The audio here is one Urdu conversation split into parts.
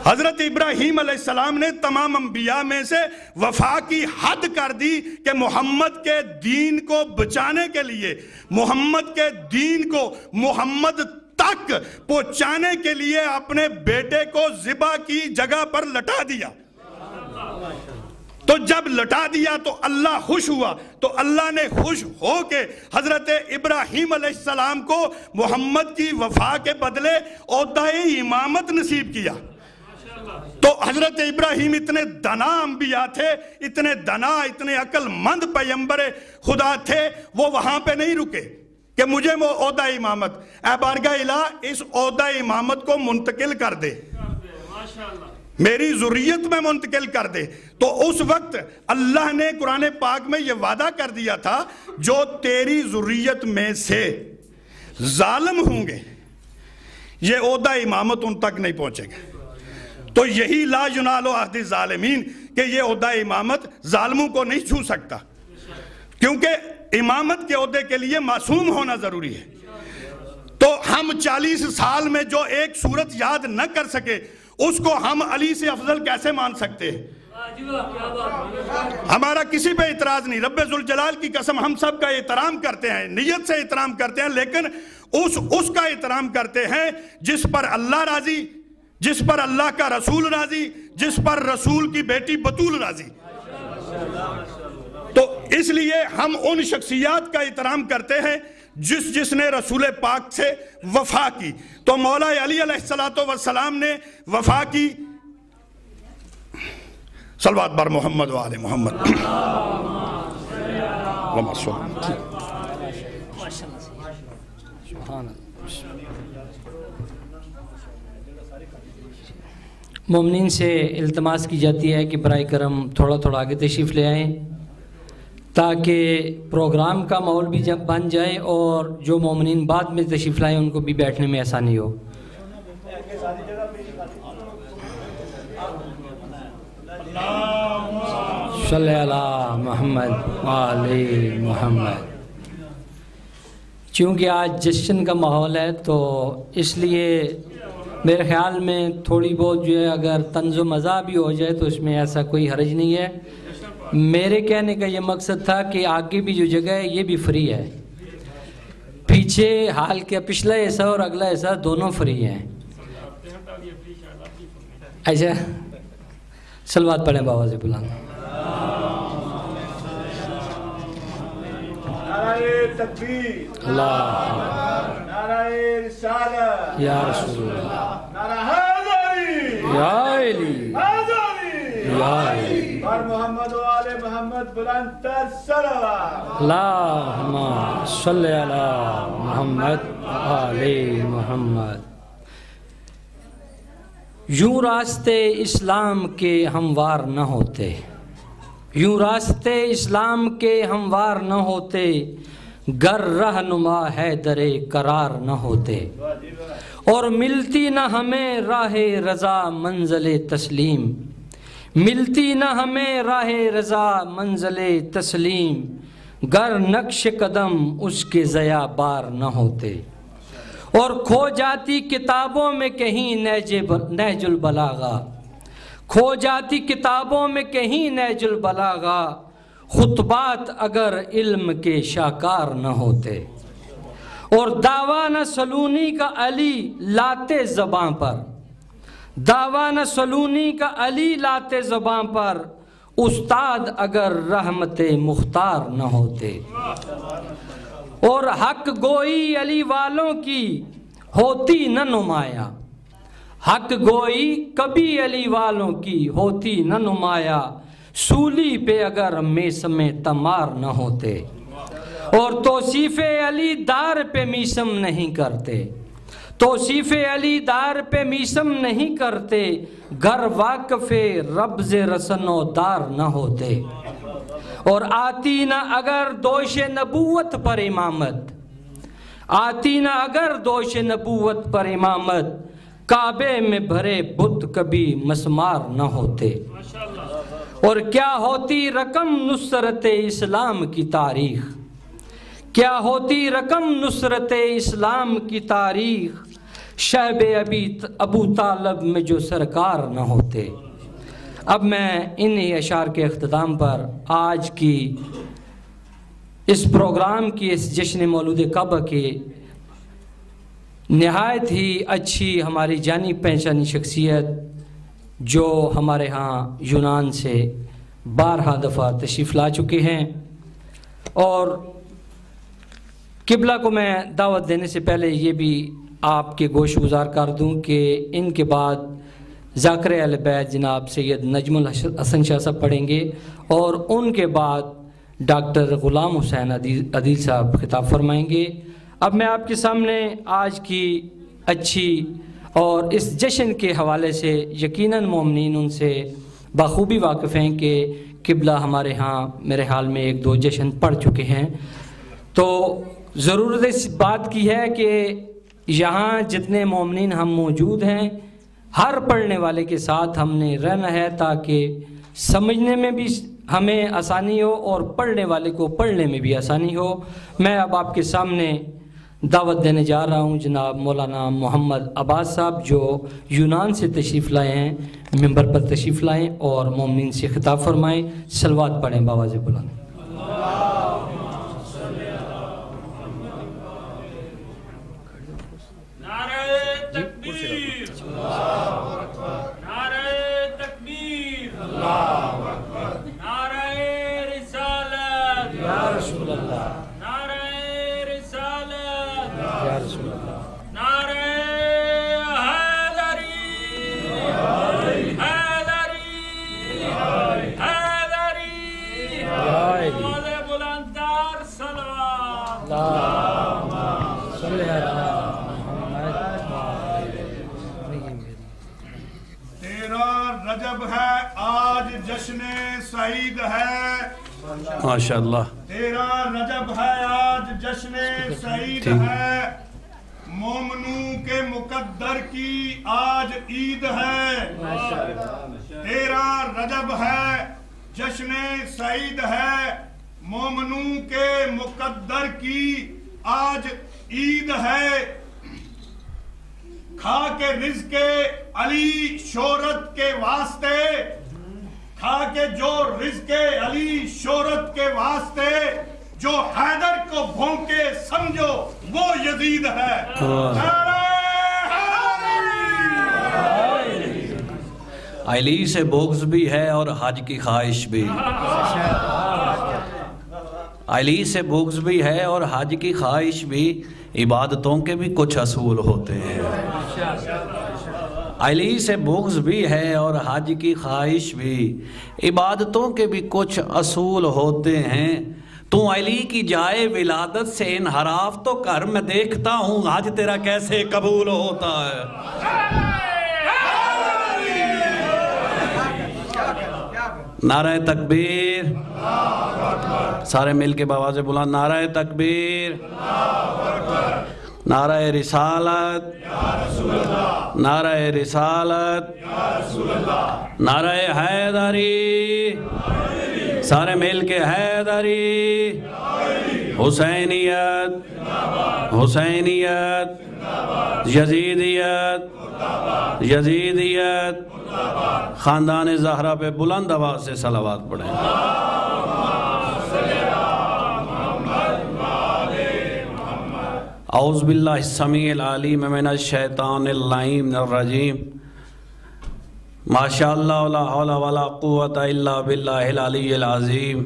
حضرت ابراہیم علیہ السلام نے تمام انبیاء میں سے وفا کی حد کر دی کہ محمد کے دین کو بچانے کے لیے، محمد کے دین کو محمد تک پہنچانے کے لیے اپنے بیٹے کو ذبح کی جگہ پر لٹا دیا۔ تو جب لٹا دیا تو اللہ خوش ہوا، تو اللہ نے خوش ہو کے حضرت ابراہیم علیہ السلام کو محمد کی وفا کے بدلے عہدہ امامت نصیب کیا۔ تو حضرت ابراہیم اتنے دنا انبیاء تھے، اتنے دنا، اتنے عقل مند پیغمبر خدا تھے، وہ وہاں پہ نہیں رکے کہ مجھے وہ عہدہ امامت، اے بارگاہ الہ اس عہدہ امامت کو منتقل کر دے، میری ذریت میں منتقل کر دے۔ تو اس وقت اللہ نے قرآن پاک میں یہ وعدہ کر دیا تھا، جو تیری ذریت میں سے ظالم ہوں گے یہ عہدہ امامت ان تک نہیں پہنچے گا۔ تو یہی لا ینال عہد الظالمین کہ یہ عہدہ امامت ظالموں کو نہیں چھو سکتا، کیونکہ امامت کے عہدے کے لیے معصوم ہونا ضروری ہے۔ تو ہم 40 سال میں جو ایک صورت یاد نہ کر سکے اس کو ہم علی سے افضل کیسے مان سکتے ہیں؟ ہمارا کسی پہ اعتراض نہیں، رب ذوالجلال کی قسم ہم سب کا احترام کرتے ہیں، نیت سے احترام کرتے ہیں، لیکن اس کا احترام کرتے ہیں جس پر اللہ راضی، جس پر اللہ کا رسول راضی، جس پر رسول کی بیٹی بطول راضی۔ تو اس لیے ہم ان شخصیات کا احترام کرتے ہیں جس نے رسول پاک سے وفا کی۔ تو مولا علی علیہ السلام نے وفا کی۔ صلوات بر محمد و آل محمد۔ مومنین سے التماس کی جاتی ہے کہ برائے کرم تھوڑا تھوڑا آگے تشریف لے آئیں تاکہ پروگرام کا ماحول بھی جب بن جائے اور جو مومنین بعد میں تشریف لائیں ان کو بھی بیٹھنے میں آسانی ہو۔ صلی اللہ محمد علی محمد۔ چونکہ آج جشن کا ماحول ہے تو اس لیے میرے خیال میں تھوڑی بہت جو ہے اگر طنز و مزاح بھی ہو جائے تو اس میں ایسا کوئی حرج نہیں ہے۔ میرے کہنے کا یہ مقصد تھا کہ آگے بھی جو جگہ ہے یہ بھی فری ہے، پیچھے حال کے پچھلا حصہ اور اگلا حصہ دونوں فری ہیں۔ ایسا صلوات پڑھیں بآواز بلند۔ نعرہ تکبیر، اللہ نعرہ رسالت، یا رسول اللہ، نعرہ حیدری، یا علی، حیدری، یا علی، اور محمد و آل محمد بلند تر صلوات۔ اللہم صلی علی محمد آل محمد۔ یوں راستے اسلام کے ہموار نہ ہوتے، یوں راستے اسلام کے ہموار نہ ہوتے، گر رہنما حیدر قرار نہ ہوتے، اور ملتی نہ ہمیں راہ رضا منزل تسلیم، ملتی نہ ہمیں راہ رضا منزل تسلیم، گر نقش قدم اس کے ضیا بار نہ ہوتے، اور کھو جاتی کتابوں میں کہیں نہج البلاغہ، کھو جاتی کتابوں میں کہیں نہج البلاغہ، خطبات اگر علم کے شاکار نہ ہوتے، اور دعویٰ نہ سلونی کا علی لاتے زباں پر، دعویٰ نہ سلونی کا علی لاتے زباں پر، استاد اگر رحمت مختار نہ ہوتے، اور حق گوئی علی والوں کی ہوتی نہ نمایاں، حق گوئی کبھی علی والوں کی ہوتی نہ نمایاں، سولی پہ اگر میسم تمار نہ ہوتے، اور توصیف علی دار پہ میسم نہیں کرتے، توصیف علی دار پہ میسم نہیں کرتے، گر واقف ربز رسن و دار نہ ہوتے، اور آتی نہ اگر دوش نبوت پر امامت، آتی نہ اگر دوش نبوت پر امامت، کعبے میں بھرے بت کبھی مسمار نہ ہوتے، اور کیا ہوتی رقم نصرت اسلام کی تاریخ، کیا ہوتی رقم نصرت اسلام کی تاریخ، شعب ابو طالب میں جو سرکار نہ ہوتے۔ اب میں انہی اشعار کے اختتام پر آج کی اس پروگرام کی، اس جشن مولود کعبہ کی نہایت ہی اچھی ہماری جانی پہچانی شخصیت جو ہمارے ہاں یونان سے بارہا دفعہ تشریف لا چکے ہیں، اور قبلہ کو میں دعوت دینے سے پہلے یہ بھی آپ کے گوش گزار کر دوں کہ ان کے بعد ذاکر اہل بیت جناب سید نجم الحسن شاہ صاحب پڑھیں گے، اور ان کے بعد ڈاکٹر غلام حسین عدیل صاحب خطاب فرمائیں گے۔ اب میں آپ کے سامنے آج کی اچھی اور اس جشن کے حوالے سے یقیناً مومنین ان سے بخوبی واقف ہیں کہ قبلہ ہمارے ہاں میرے حال میں 1-2 جشن پڑھ چکے ہیں، تو ضرورت اس بات کی ہے کہ یہاں جتنے مومنین ہم موجود ہیں ہر پڑھنے والے کے ساتھ ہم نے رہنا ہے تاکہ سمجھنے میں بھی ہمیں آسانی ہو اور پڑھنے والے کو پڑھنے میں بھی آسانی ہو۔ میں اب آپ کے سامنے دعوت دینے جا رہا ہوں جناب مولانا محمد عباس صاحب جو یونان سے تشریف لائے ہیں، ممبر پر تشریف لائیں اور مومنین سے خطاب فرمائیں، صلوات پڑھیں بآواز بلند۔ رجب ہے آج جشن سعید ہے، ماشاءاللہ 13 رجب ہے آج جشن سعید ہے، مومنوں کے مقدر کی آج عید ہے، 13 رجب ہے جشن سعید ہے، مومنوں کے مقدر کی آج عید ہے، کھا کے رزق علی شہرت کے واسطے، کھا کے جو رزق علی شہرت کے واسطے، جو حیدر کو بھونکے سمجھو وہ یزید ہے۔ علی سے بغض بھی ہے اور حج کی خواہش بھی، علی سے بغض بھی ہے اور حج کی خواہش بھی، عبادتوں کے بھی کچھ اصول ہوتے ہیں۔ علی سے بغض بھی ہے اور حج کی خواہش بھی، عبادتوں کے بھی کچھ اصول ہوتے ہیں، تو علی کی جائے ولادت سے انحراف تو کر، میں دیکھتا ہوں حج تیرا کیسے قبول ہوتا ہے۔ نعرہ تکبیر، سارے مل کے بآواز بلند نعرہ تکبیر، نعرہ رسالت، نعرہ رسالت، نعرہ حیدری، سارے مل کے حیدری، حسینیت، حسینیت، یزیدیت، یزیدیت، خاندان زہرا پہ بلند آواز سے صلوات پڑھیں۔ اعوذ باللہ السمیع العلیم من الشیطان اللعین الرجیم، ماشاءاللہ لا حول ولا قوت الا باللہ العلی العظیم،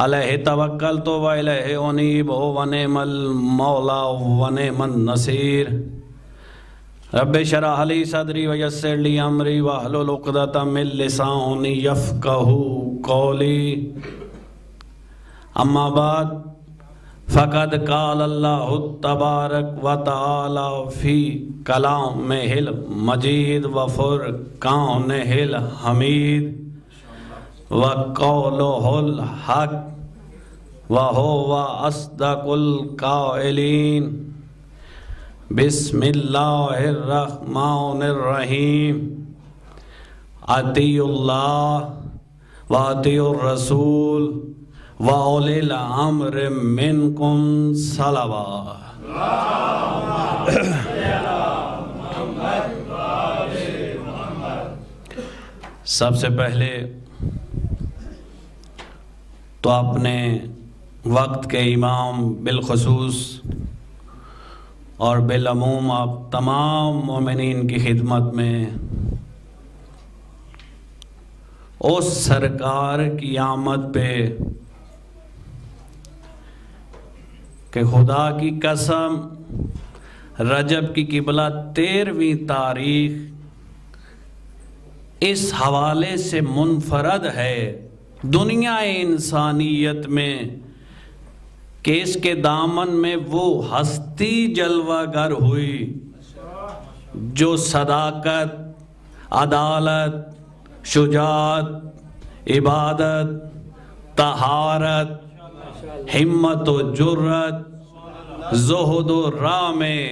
علیہ توکلت و الیہ انیب و نعم المولا و نعم النصیر، رب اشرح لی صدری ویسر لی امری واحلل عقدۃ من لسانی یفقہوا قولی، اما بعد فقد قال اللہ تبارک و تعالی فی کلامہ المجید و فرقانہ الحمید و قولہ الحق و هو اصدق القائلین، بسم اللہ الرحمن الرحیم، اطیعوا اللہ و اطیعوا الرسول وَأُولِي الْأَمْرِ مِنْكُمْ صَلَوَاتٌ۔ سب سے پہلے تو اپنے وقت کے امام بالخصوص اور بالعموم آپ تمام مومنین کی خدمت میں اس سرکار کی آمد پہ کہ خدا کی قسم رجب کی قبلہ 13ویں تاریخ اس حوالے سے منفرد ہے دنیا انسانیت میں کہ اس کے دامن میں وہ ہستی جلوہ گر ہوئی جو صداقت، عدالت، شجاعت، عبادت، طہارت، ہمت و جرت، زہد و راہ میں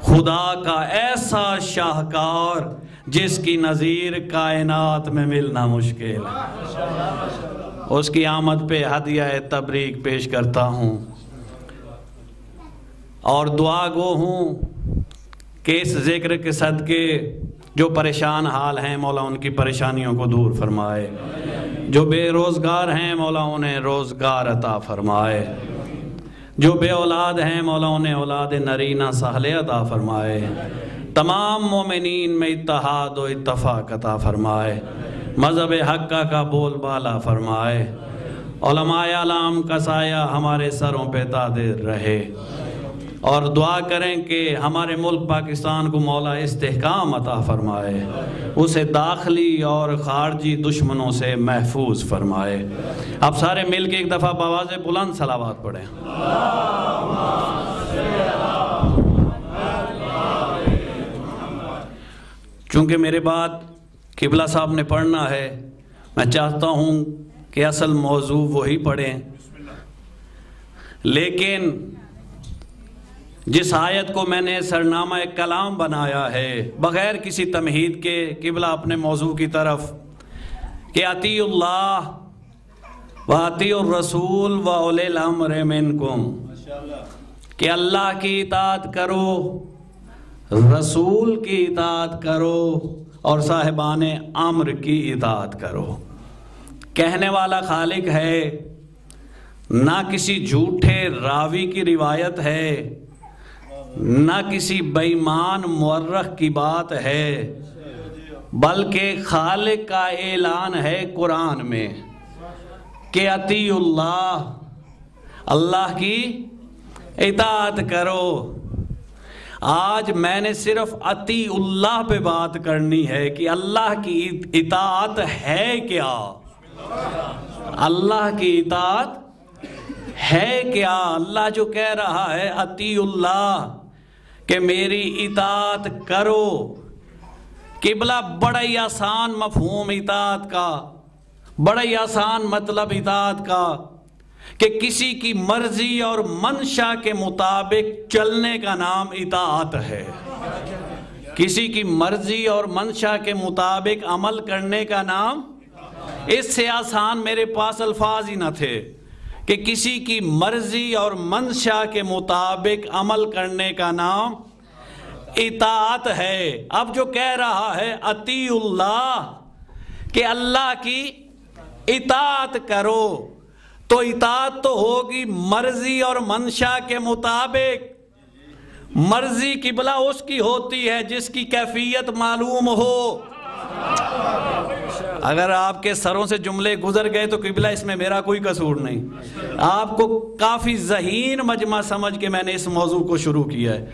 خدا کا ایسا شاہکار جس کی نظیر کائنات میں ملنا مشکل ہے، اس کی آمد پہ ہدیہ تبریک پیش کرتا ہوں اور دعا گو ہوں کہ اس ذکر کے صدقے جو پریشان حال ہیں مولا ان کی پریشانیوں کو دور فرمائے، جو بے روزگار ہیں مولا انہیں روزگار عطا فرمائے، جو بے اولاد ہیں مولا انہیں اولاد نرینہ سہل عطا فرمائے، تمام مومنین میں اتحاد و اتفاق عطا فرمائے، مذہب حق کا بول بالا فرمائے، علماء اعلام کا سایہ ہمارے سروں پہ دائر رہے، اور دعا کریں کہ ہمارے ملک پاکستان کو مولا استحکام عطا فرمائے، اسے داخلی اور خارجی دشمنوں سے محفوظ فرمائے۔ آپ سارے مل کے ایک دفعہ بآواز بلند صلوات پڑھیں۔ چونکہ میرے بعد قبلہ صاحب نے پڑھنا ہے، میں چاہتا ہوں کہ اصل موضوع وہی پڑھیں، لیکن جس آیت کو میں نے سرنامہ کلام بنایا ہے بغیر کسی تمہید کے قبلہ اپنے موضوع کی طرف کہ اطیع اللہ و اطیع الرسول و اولی الامر منکم، کہ اللہ کی اطاعت کرو، رسول کی اطاعت کرو اور صاحبان امر کی اطاعت کرو۔ کہنے والا خالق ہے، نہ کسی جھوٹے راوی کی روایت ہے، نہ کسی بے ایمان مورخ کی بات ہے، بلکہ خالق کا اعلان ہے قرآن میں کہ اطیع اللہ، اللہ کی اطاعت کرو۔ آج میں نے صرف اطیع اللہ پہ بات کرنی ہے کہ اللہ کی اطاعت ہے کیا، اللہ کی اطاعت ہے کیا۔ اللہ جو کہہ رہا ہے اطیع اللہ کہ میری اطاعت کرو، قبلہ بڑا ہی آسان مفہوم اطاعت کا، بڑا ہی آسان مطلب اطاعت کا کہ کسی کی مرضی اور منشا کے مطابق چلنے کا نام اطاعت ہے، کسی کی مرضی اور منشا کے مطابق عمل کرنے کا نام، اس سے آسان میرے پاس الفاظ ہی نہ تھے کہ کسی کی مرضی اور منشا کے مطابق عمل کرنے کا نام اطاعت ہے۔ اب جو کہہ رہا ہے اطیع اللہ کہ اللہ کی اطاعت کرو، تو اطاعت تو ہوگی مرضی اور منشا کے مطابق۔ مرضی قبلہ اس کی ہوتی ہے جس کی کیفیت معلوم ہو۔ اگر آپ کے سروں سے جملے گزر گئے تو قبلہ اس میں میرا کوئی قصور نہیں، آپ کو کافی ذہین مجمع سمجھ کے میں نے اس موضوع کو شروع کیا ہے،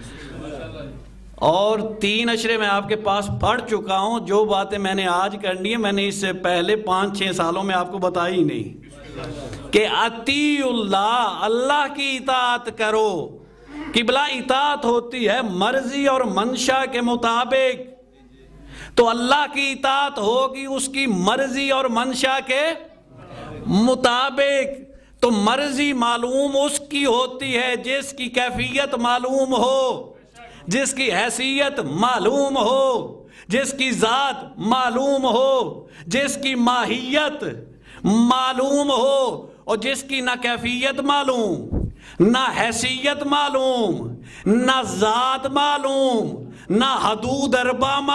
اور 3 اشرے میں آپ کے پاس پڑھ چکا ہوں۔ جو باتیں میں نے آج کرنی ہے میں نے اس سے پہلے 5-6 سالوں میں آپ کو بتائی نہیں کہ اطیع اللہ، اللہ کی اطاعت کرو۔ قبلہ اطاعت ہوتی ہے مرضی اور منشا کے مطابق، تو اللہ کی اطاعت ہوگی اس کی مرضی اور منشا کے مطابق۔ تو مرضی معلوم اس کی ہوتی ہے جس کی کیفیت معلوم ہو، جس کی حیثیت معلوم ہو، جس کی ذات معلوم ہو، جس کی ماہیت معلوم ہو، اور جس کی نہ کیفیت معلوم، نہ حیثیت معلوم، نہ ذات معلوم، نہ حدود اربع